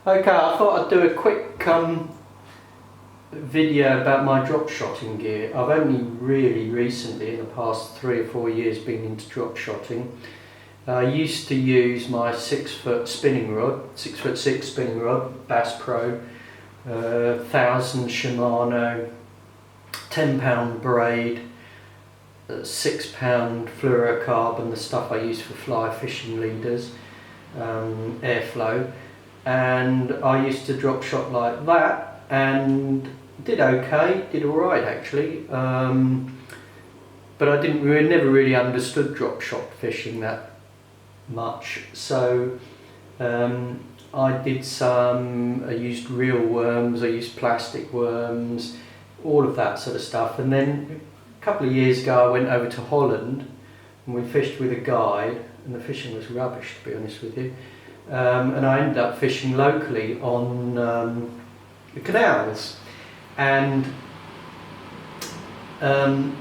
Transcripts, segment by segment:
Okay, I thought I'd do a quick video about my drop shotting gear. I've only really recently, in the past 3 or 4 years, been into drop shotting. I used to use my 6-foot spinning rod, 6'6" spinning rod, Bass Pro, 1000 Shimano, 10-pound braid, 6-pound fluorocarbon, the stuff I use for fly fishing leaders, airflow. And I used to drop shot like that and did okay, did alright actually, but I never really understood drop shot fishing that much. So I used real worms, I used plastic worms, all of that sort of stuff. And then a couple of years ago I went over to Holland and we fished with a guide, and the fishing was rubbish, to be honest with you. And I ended up fishing locally on the canals, and I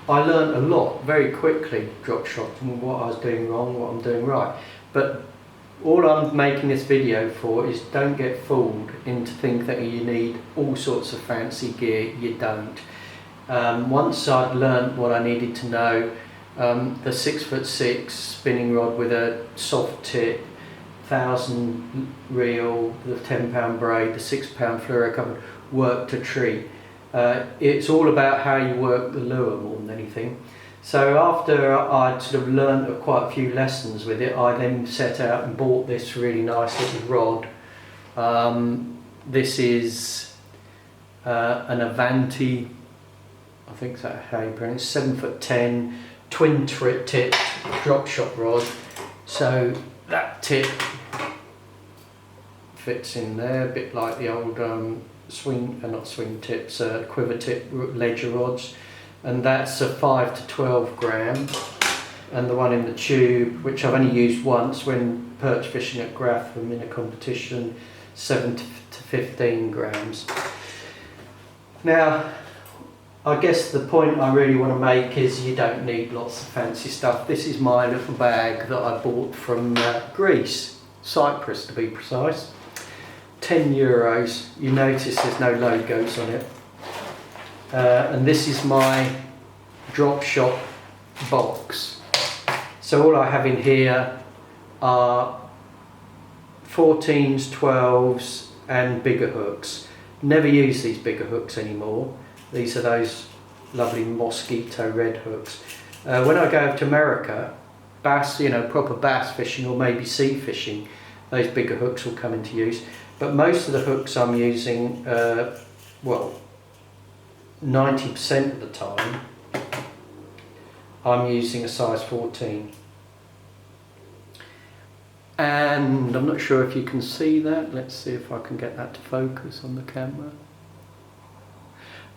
learned a lot very quickly drop shotting, what I was doing wrong, what I'm doing right. But all I'm making this video for is don't get fooled into think that you need all sorts of fancy gear. You don't. Once I'd learned what I needed to know, the 6'6" spinning rod with a soft tip, 1000 reel, the 10-pound braid, the 6-pound fluorocarbon worked a treat. It's all about how you work the lure more than anything. So after I'd sort of learned quite a few lessons with it, I then set out and bought this really nice little rod. This is an Avanti, I think that's how you pronounce it, 7'10", twin tipped drop shot rod. So that tip fits in there, a bit like the old quiver tip ledger rods, and that's a 5 to 12 gram, and the one in the tube, which I've only used once when perch fishing at Gratham in a competition, 7 to 15 grams. Now, I guess the point I really want to make is you don't need lots of fancy stuff. This is my little bag that I bought from Greece, Cyprus to be precise. €10. You notice there's no logos on it. And this is my drop shot box. So all I have in here are 14s, 12s and bigger hooks. Never use these bigger hooks anymore. These are those lovely mosquito red hooks. When I go over to America, bass, proper bass fishing or maybe sea fishing, those bigger hooks will come into use. But most of the hooks I'm using, 90% of the time, I'm using a size 14. And I'm not sure if you can see that. Let's see if I can get that to focus on the camera.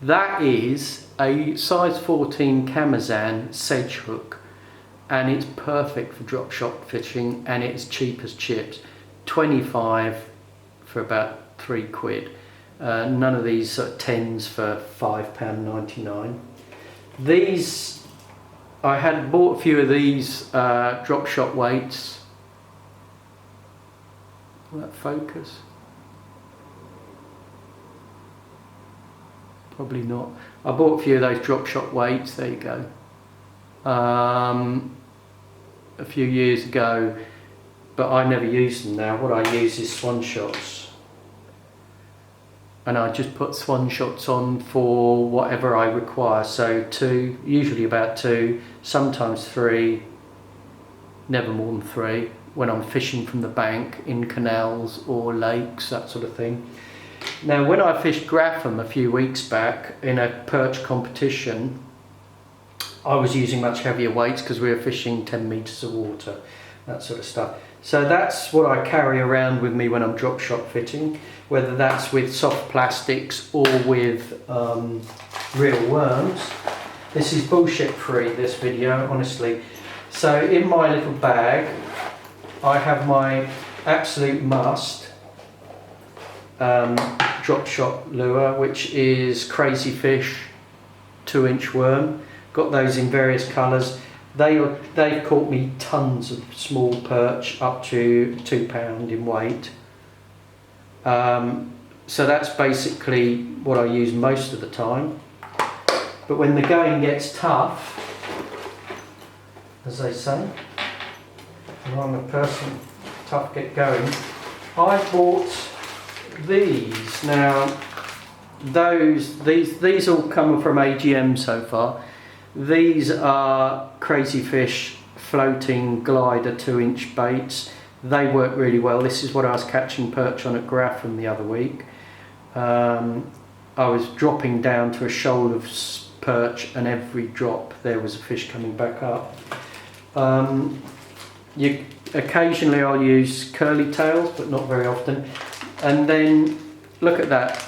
That is a size 14 Camazan sedge hook, and it's perfect for drop shot fishing, and it's cheap as chips. 25 for about £3. None of these are 10s for £5.99. These, I had bought a few of these drop shot weights. Will that focus? Probably not. I bought a few of those drop shot weights, there you go, a few years ago, but I never use them now. What I use is swan shots, and I just put swan shots on for whatever I require. So 2, usually about 2, sometimes 3, never more than 3 when I'm fishing from the bank in canals or lakes, that sort of thing. Now, when I fished Gratham a few weeks back in a perch competition, I was using much heavier weights because we were fishing 10 metres of water, that sort of stuff. So that's what I carry around with me when I'm drop shot fishing, whether that's with soft plastics or with real worms. This is bullshit free, this video, honestly. So in my little bag, I have my absolute must drop shot lure, which is Crazy Fish 2-inch worm. Got those in various colours. They've caught me tons of small perch up to £2 in weight. So that's basically what I use most of the time. But when the going gets tough, as they say, and I'm a person tough get going, I bought these. Now these all come from AGM so far. These are Crazy Fish floating glider 2-inch baits. They work really well. This is what I was catching perch on at Grafham the other week. I was dropping down to a shoal of perch, and every drop there was a fish coming back up. Occasionally I'll use curly tails, but not very often. And then look at that.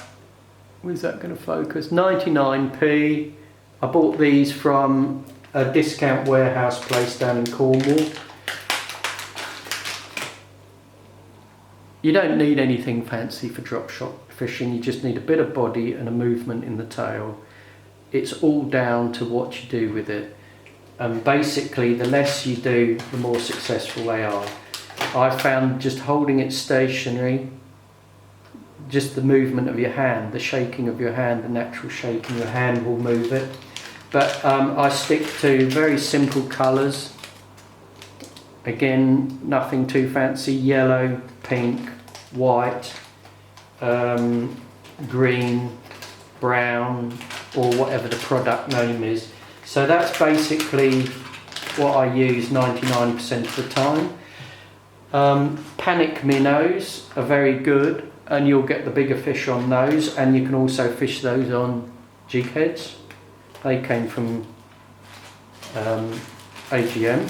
Where's that going to focus? 99p. I bought these from a discount warehouse place down in Cornwall. You don't need anything fancy for drop shot fishing. You just need a bit of body and a movement in the tail. It's all down to what you do with it. And basically, the less you do, the more successful they are. I found just holding it stationary, just the movement of your hand, the shaking of your hand, the natural shaking of your hand will move it. But I stick to very simple colours. Again, nothing too fancy. Yellow, pink, white, green, brown, or whatever the product name is. So that's basically what I use 99% of the time. Panic minnows are very good, and you'll get the bigger fish on those, and you can also fish those on jig heads. They came from AGM.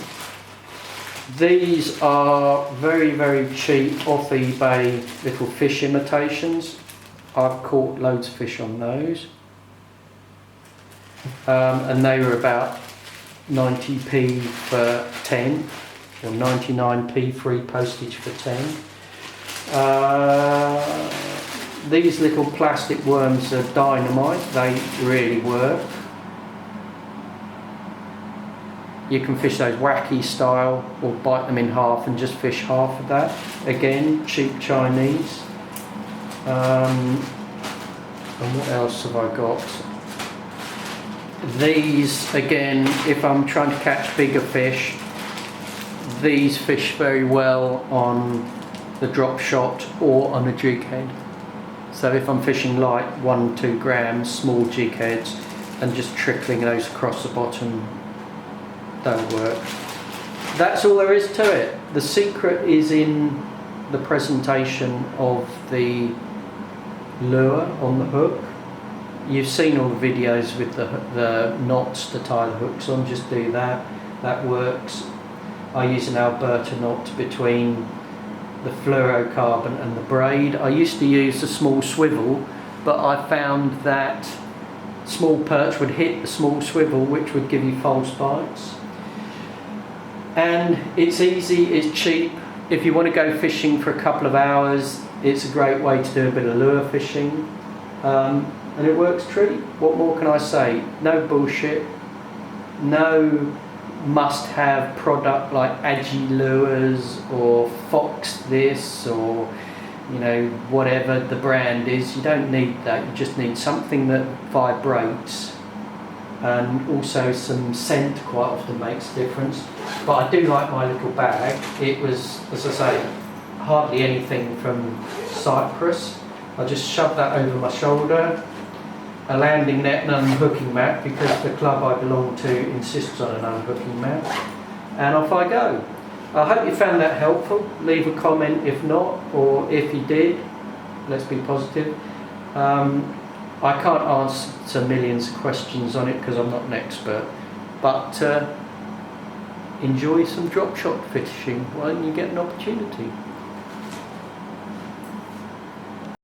These are very, very cheap off eBay little fish imitations. I've caught loads of fish on those. And they were about 90p for 10, or 99p free postage for 10. These little plastic worms are dynamite. They really work. You can fish those wacky style, or bite them in half and just fish half of that. Again, cheap Chinese. And what else have I got? These, again, if I'm trying to catch bigger fish, these fish very well on the drop shot or on a jig head. So if I'm fishing light 1-2 grams, small jig heads, and just trickling those across the bottom, they'll work. That's all there is to it. The secret is in the presentation of the lure on the hook. You've seen all the videos with the knots to tie the hooks on. Just do that. That works. I use an Alberta knot between the fluorocarbon and the braid. I used to use the small swivel, but I found that small perch would hit the small swivel, which would give you false bites. And it's easy, it's cheap. If you want to go fishing for a couple of hours, it's a great way to do a bit of lure fishing. And it works treat. What more can I say? No bullshit. No must-have product like Agi lures or Fox this, or whatever the brand is. You don't need that. You just need something that vibrates, and also some scent quite often makes a difference. But I do like my little bag. It was, as I say, hardly anything from Cyprus. I just shoved that over my shoulder, a landing net and an unhooking mat, because the club I belong to insists on an unhooking mat, and off I go. I hope you found that helpful. Leave a comment if not, or if you did, let's be positive. I can't answer millions of questions on it because I'm not an expert, but enjoy some drop shot fishing while you get an opportunity.